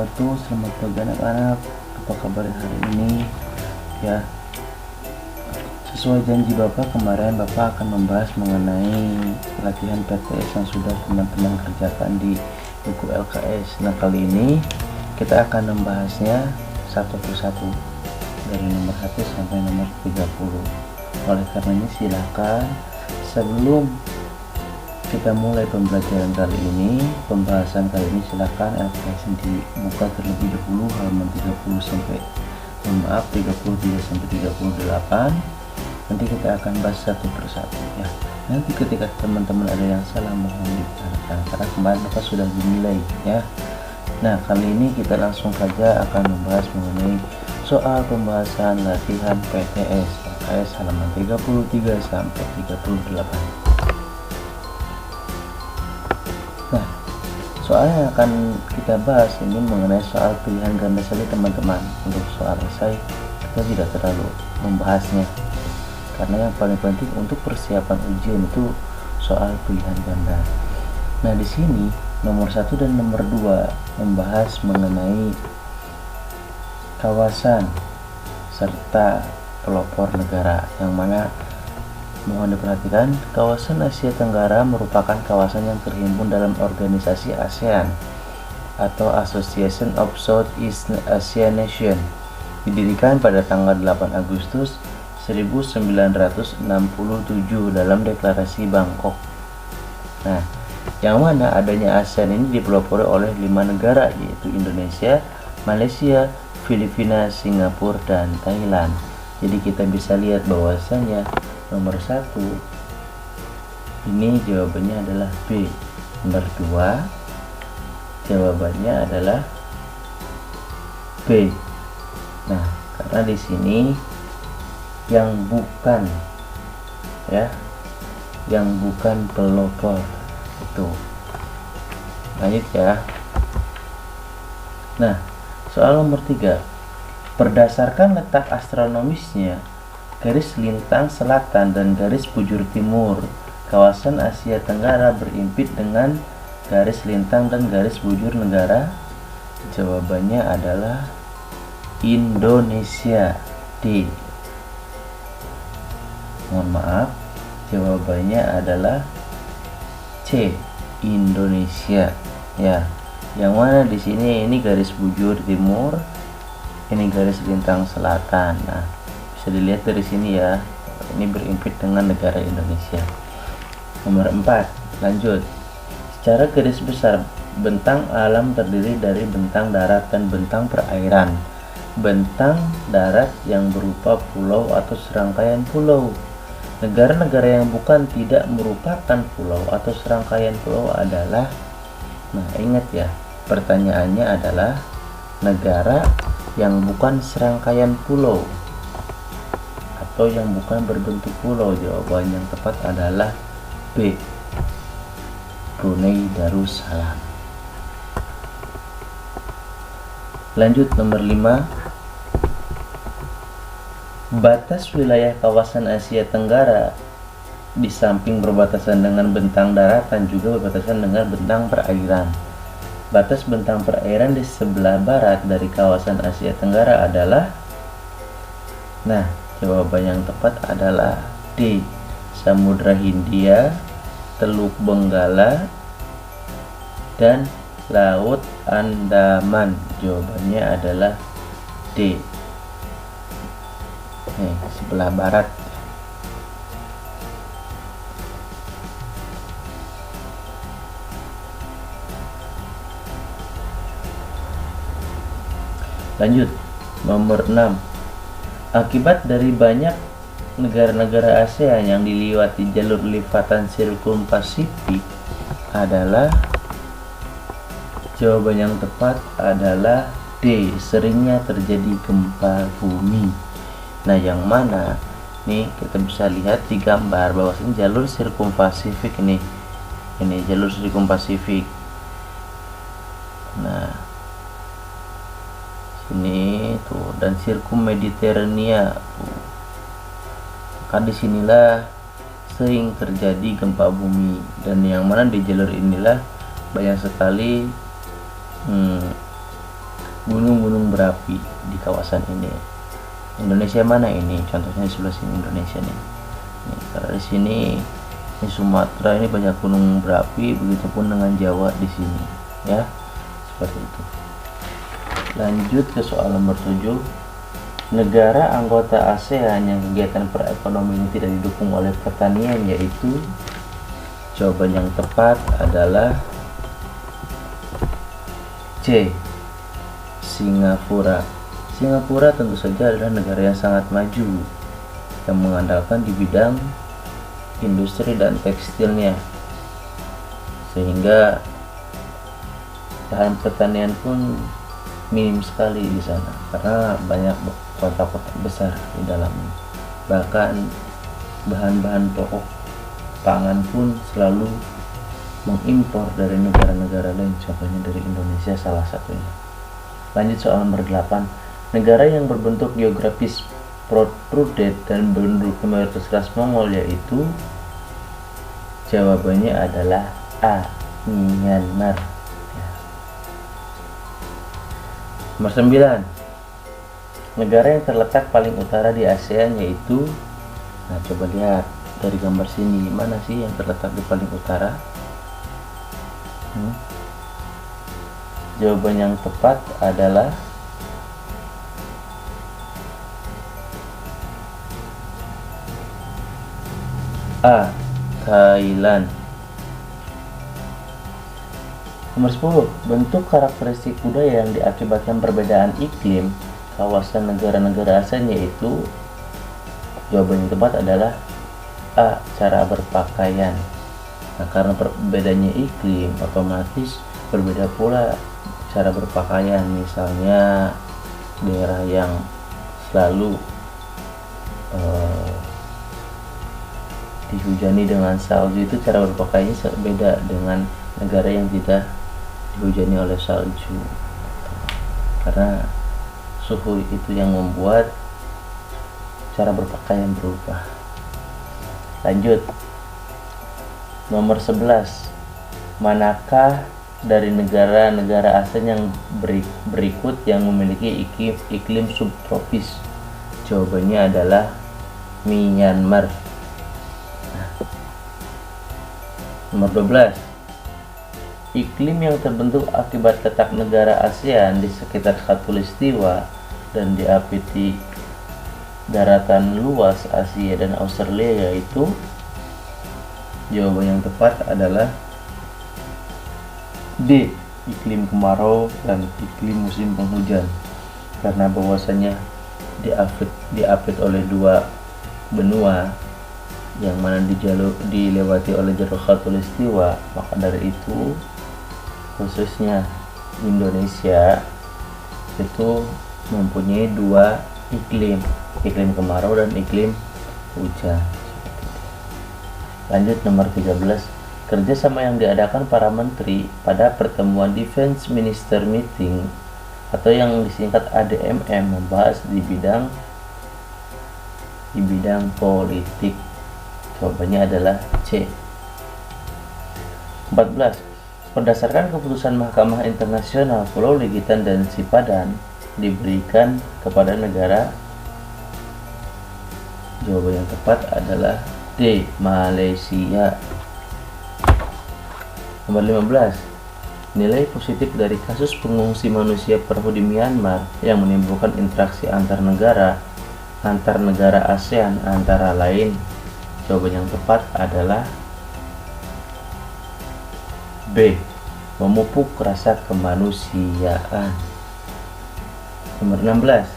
wabarakatuh. Selamat pagi anak-anak. Apa kabar hari ini? Ya, sesuai janji Bapak kemarin, Bapak akan membahas mengenai latihan PTS yang sudah teman-teman kerjakan di buku LKS. Nah, kali ini kita akan membahasnya satu persatu dari nomor 1 sampai nomor 30. Oleh karenanya silakan sebelum kita mulai pembelajaran kali ini, pembahasan kali ini, silakan LKS dibuka terlebih dahulu halaman 30 sampai 33 sampai 38. Nanti kita akan bahas satu persatu ya. Nanti ketika teman-teman ada yang salah mohon dibenarkan karena kemarin Bapak sudah dinilai ya. Nah, kali ini kita langsung saja akan membahas mengenai soal pembahasan latihan PTS LKS halaman 33 sampai 38. Nah, soal yang akan kita bahas ini mengenai soal pilihan ganda saja teman-teman. Untuk soal esai kita tidak terlalu membahasnya karena yang paling penting untuk persiapan ujian itu soal pilihan ganda. Nah, di sini nomor 1 dan nomor 2 membahas mengenai kawasan serta pelopor negara, yang mana mohon diperhatikan, kawasan Asia Tenggara merupakan kawasan yang terhimpun dalam organisasi ASEAN atau Association of Southeast Asian Nations, didirikan pada tanggal 8 Agustus 1967 dalam deklarasi Bangkok. Nah, yang mana adanya ASEAN ini dipelopori oleh 5 negara, yaitu Indonesia, Malaysia, Filipina, Singapura, dan Thailand. Jadi kita bisa lihat bahwasanya nomor 1 ini jawabannya adalah B. Nomor 2 jawabannya adalah B. Nah, karena di sini yang bukan ya, yang bukan pelopor itu. Lanjut ya. Nah, soal nomor 3. Berdasarkan letak astronomisnya, garis lintang selatan dan garis bujur timur kawasan Asia Tenggara berimpit dengan garis lintang dan garis bujur negara. Jawabannya adalah Indonesia, D. Mohon maaf, jawabannya adalah C, Indonesia ya. Yang mana di sini ini garis bujur timur, ini garis lintang selatan. Nah, bisa dilihat dari sini ya, ini berimpit dengan negara Indonesia. Nomor 4, lanjut. Secara garis besar, bentang alam terdiri dari bentang darat dan bentang perairan. Bentang darat yang berupa pulau atau serangkaian pulau. Negara-negara yang bukan tidak merupakan pulau atau serangkaian pulau adalah, nah ingat ya, pertanyaannya adalah negara yang bukan serangkaian pulau atau yang bukan berbentuk pulau. Jawaban yang tepat adalah B, Brunei Darussalam. Lanjut nomor 5. Batas wilayah kawasan Asia Tenggara di samping berbatasan dengan bentang daratan juga berbatasan dengan bentang perairan. Batas bentang perairan di sebelah barat dari kawasan Asia Tenggara adalah, nah jawaban yang tepat adalah D, Samudra Hindia, Teluk Benggala, dan Laut Andaman. Jawabannya adalah D. Nih, sebelah barat. Lanjut, nomor 6. Akibat dari banyak negara-negara ASEAN yang dilewati jalur lifatan sirkum Pasifik adalah, jawaban yang tepat adalah D, seringnya terjadi gempa bumi. Nah, yang mana nih kita bisa lihat di gambar bahwasanya jalur sirkum Pasifik ini jalur sirkum Pasifik. Nah, sini tuh, dan sirkum Mediterania tuh. Maka disinilah sering terjadi gempa bumi, dan yang mana di jalur inilah banyak sekali gunung-gunung berapi di kawasan ini. Indonesia mana ini? Contohnya di sebelah sini Indonesia nih. Nih, kalau di sini ini Sumatera ini banyak gunung berapi, begitupun dengan Jawa di sini, ya. Seperti itu. Lanjut ke soal nomor 7. Negara anggota ASEAN yang kegiatan perekonomian tidak didukung oleh pertanian yaitu, jawaban yang tepat adalah C. Singapura. Singapura tentu saja adalah negara yang sangat maju yang mengandalkan di bidang industri dan tekstilnya, sehingga lahan pertanian pun minim sekali di sana karena banyak kota-kota besar di dalamnya. Bahkan bahan-bahan pokok pangan pun selalu mengimpor dari negara-negara lain, contohnya dari Indonesia salah satunya. Lanjut soal nomor 8. Negara yang berbentuk geografis protrudet dan berbentuk mayoritas ras Mongol yaitu, jawabannya adalah A. Myanmar. Ya. Nomor 9. Negara yang terletak paling utara di ASEAN yaitu, nah coba lihat dari gambar sini, mana sih yang terletak di paling utara? Jawaban yang tepat adalah A. Thailand. Nomor 10. Bentuk karakteristik budaya yang diakibatkan perbedaan iklim kawasan negara-negara ASEAN yaitu, jawaban yang tepat adalah A. Cara berpakaian. Nah, karena perbedaannya iklim, otomatis berbeda pula cara berpakaian. Misalnya daerah yang selalu dihujani dengan salju itu cara berpakaiannya beda dengan negara yang tidak dihujani oleh salju, karena suhu itu yang membuat cara berpakaian berubah. Lanjut nomor 11. Manakah dari negara-negara ASEAN yang berikut yang memiliki iklim subtropis? Jawabannya adalah Myanmar. Nomor 12. Iklim yang terbentuk akibat letak negara ASEAN di sekitar khatulistiwa dan diapiti daratan luas Asia dan Australia yaitu, jawaban yang tepat adalah D. Iklim kemarau dan iklim musim penghujan, karena bahwasanya diapit oleh dua benua yang mana dilewati oleh jalur khatulistiwa, maka dari itu khususnya Indonesia itu mempunyai dua iklim kemarau dan iklim hujan. Lanjut nomor 13. Kerjasama yang diadakan para menteri pada pertemuan Defense Minister Meeting atau yang disingkat ADMM membahas di bidang politik. Jawabannya adalah C. 14. Berdasarkan keputusan Mahkamah Internasional, Pulau Legitan dan Sipadan diberikan kepada negara. Jawaban yang tepat adalah D. Malaysia. Nomor 15. Nilai positif dari kasus pengungsi manusia perahu di Myanmar yang menimbulkan interaksi antar negara ASEAN antara lain. Jawaban yang tepat adalah B. Memupuk rasa kemanusiaan. Nomor 16.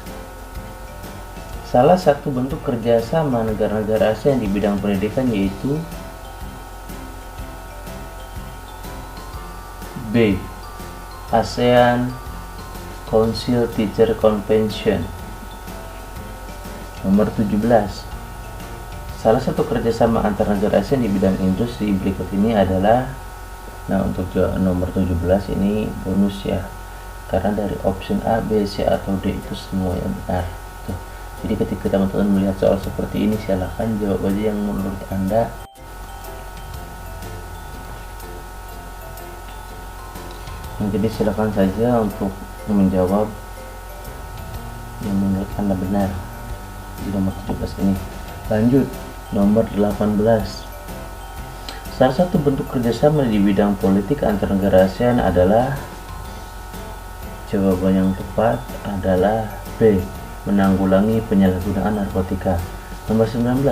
Salah satu bentuk kerjasama negara-negara ASEAN di bidang pendidikan yaitu B. ASEAN Council Teacher Convention. Nomor 17. Salah satu kerjasama antar negara ASEAN di bidang industri berikut ini adalah, nah untuk nomor 17 ini bonus ya, karena dari option A, B, C, atau D itu semua yang benar. Tuh. Jadi ketika teman-teman melihat soal seperti ini, silahkan jawab aja yang menurut Anda. Nah, jadi silakan saja untuk menjawab yang menurut Anda benar di nomor 17 ini. Lanjut, nomor 18. Salah satu bentuk kerjasama di bidang politik antar negara ASEAN adalah, jawaban yang tepat adalah B, menanggulangi penyalahgunaan narkotika. Nomor 19.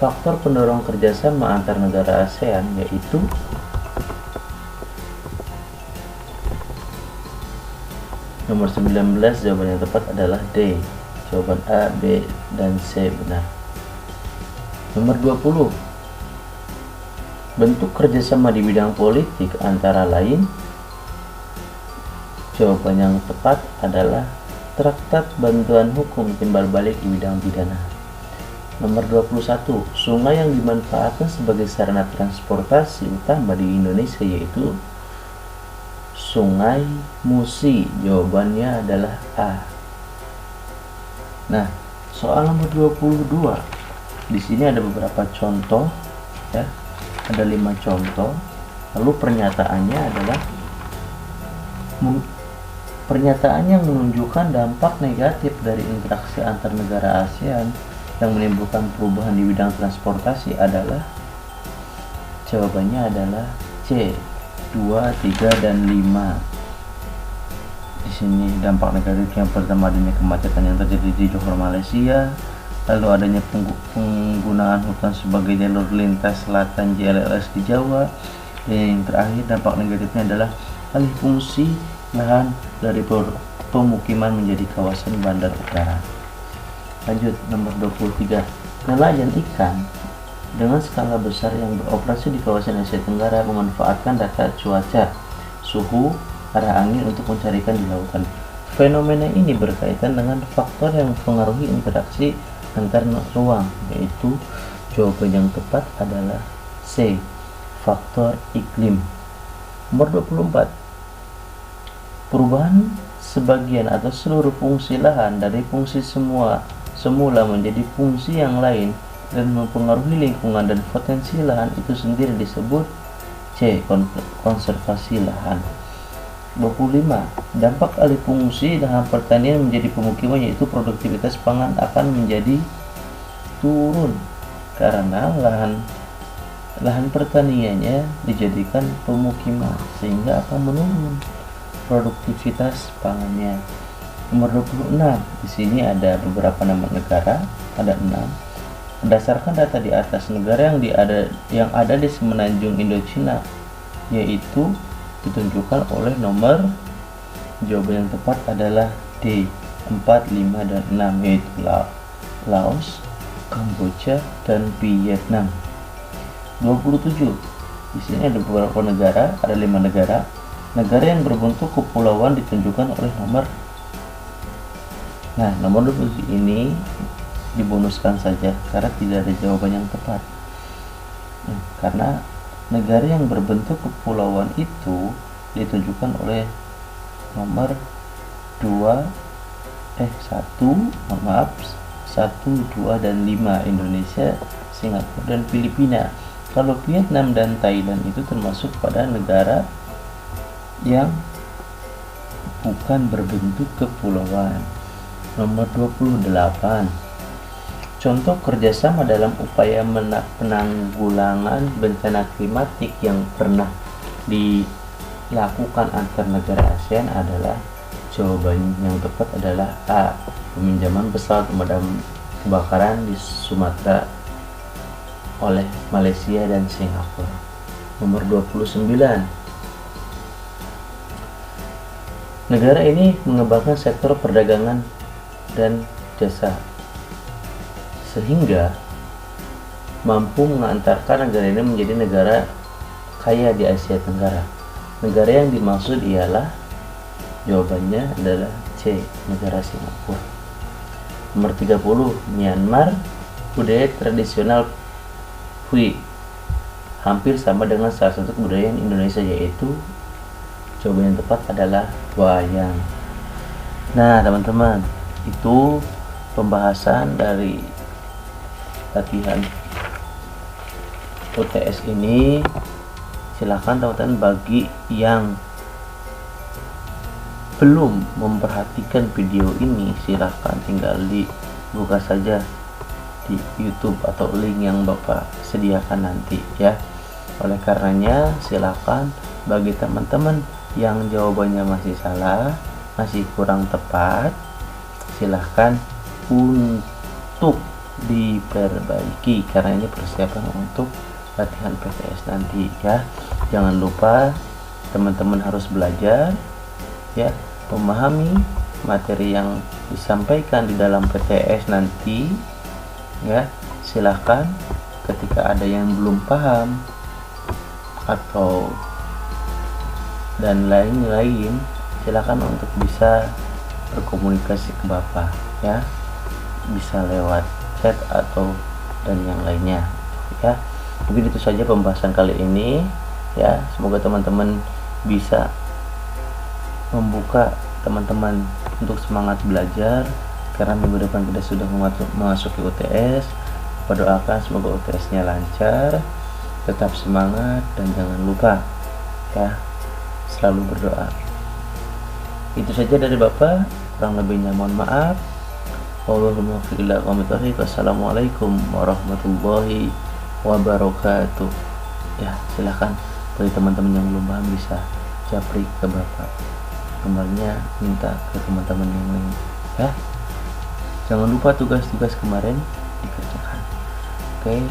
Faktor pendorong kerjasama antar negara ASEAN yaitu, nomor 19 jawaban yang tepat adalah D. Jawaban A, B, dan C benar. Nomor 20. Bentuk kerjasama di bidang politik antara lain, jawaban yang tepat adalah Traktat Bantuan Hukum Timbal Balik di bidang pidana. Nomor 21. Sungai yang dimanfaatkan sebagai sarana transportasi utama di Indonesia yaitu Sungai Musi. Jawabannya adalah A. Nah, soal nomor 22. Di sini ada beberapa contoh ya. Ada 5 contoh. Lalu pernyataannya adalah pernyataan yang menunjukkan dampak negatif dari interaksi antar negara ASEAN yang menimbulkan perubahan di bidang transportasi adalah, jawabannya adalah C, 2, 3, dan 5. Di sini dampak negatif yang pertama adanya kemacetan yang terjadi di Johor, Malaysia, lalu adanya penggunaan hutan sebagai jalur lintas selatan JLLS di Jawa, dan yang terakhir dampak negatifnya adalah alih fungsi lahan dari pemukiman menjadi kawasan bandar udara. Lanjut, nomor 23. Nelayan ikan dengan skala besar yang beroperasi di kawasan Asia Tenggara memanfaatkan data cuaca, suhu, arah angin untuk mencari ikan di lautan. Fenomena ini berkaitan dengan faktor yang mempengaruhi interaksi antar ruang, yaitu jawaban yang tepat adalah C, faktor iklim. Nomor 24. Perubahan sebagian atau seluruh fungsi lahan dari fungsi semula menjadi fungsi yang lain dan mempengaruhi lingkungan dan potensi lahan itu sendiri disebut C, konservasi lahan. 25. Dampak alih fungsi lahan pertanian menjadi pemukiman yaitu produktivitas pangan akan menjadi turun karena lahan pertaniannya dijadikan pemukiman sehingga akan menurun produktivitas pangannya. Nomor 26. Di sini ada beberapa nama negara, ada 6. Berdasarkan data di atas, negara yang ada di semenanjung Indochina yaitu ditunjukkan oleh nomor, jawaban yang tepat adalah D, 4, 5, dan 6 yaitu Laos, Kamboja, dan Vietnam. 27. Di sini ada beberapa negara, ada 5 negara. Negara yang berbentuk kepulauan ditunjukkan oleh nomor. Nah, nomor 27 ini dibonuskan saja karena tidak ada jawaban yang tepat. Karena negara yang berbentuk kepulauan itu ditunjukkan oleh nomor 1, 2, dan 5, Indonesia, Singapura, dan Filipina. Kalau Vietnam dan Thailand itu termasuk pada negara yang bukan berbentuk kepulauan. Nomor 28. Contoh kerjasama dalam upaya penanggulangan bencana klimatik yang pernah dilakukan antar negara ASEAN adalah, jawaban yang tepat adalah A, peminjaman pesawat pemadam kebakaran di Sumatera oleh Malaysia dan Singapura. Nomor 29. Negara ini mengembangkan sektor perdagangan dan jasa sehingga mampu mengantarkan negara ini menjadi negara kaya di Asia Tenggara. Negara yang dimaksud ialah, jawabannya adalah C, negara Singapura. Nomor 30. Myanmar, budaya tradisional Hui hampir sama dengan salah satu kebudayaan Indonesia yaitu, jawaban yang tepat adalah wayang. Nah, teman-teman, itu pembahasan dari latihan UTS ini. Silahkan teman-teman bagi yang belum memperhatikan video ini, silahkan tinggal dibuka saja di YouTube atau link yang Bapak sediakan nanti ya. Oleh karenanya silahkan bagi teman-teman yang jawabannya masih salah, masih kurang tepat, silahkan untuk diperbaiki karena ini persiapan untuk latihan PTS nanti ya. Jangan lupa teman-teman harus belajar ya, memahami materi yang disampaikan di dalam PTS nanti ya. Silahkan ketika ada yang belum paham atau dan lain-lain, silakan untuk bisa berkomunikasi ke Bapak ya, bisa lewat chat atau dan yang lainnya ya. Mungkin itu saja pembahasan kali ini ya. Semoga teman-teman bisa membuka teman-teman untuk semangat belajar karena minggu depan kita sudah memasuki UTS. Bapak doakan semoga UTS-nya lancar, tetap semangat dan jangan lupa ya selalu berdoa. Itu saja dari Bapak, kurang lebihnya mohon maaf. Wassalamualaikum warahmatullahi wabarakatuh ya. Silahkan bagi teman-teman yang belum paham bisa japri ke Bapak, kembalinya minta ke teman-teman yang lain ya. Jangan lupa tugas-tugas kemarin dikerjakan. Oke,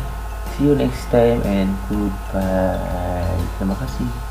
see you next time and goodbye. Terima kasih.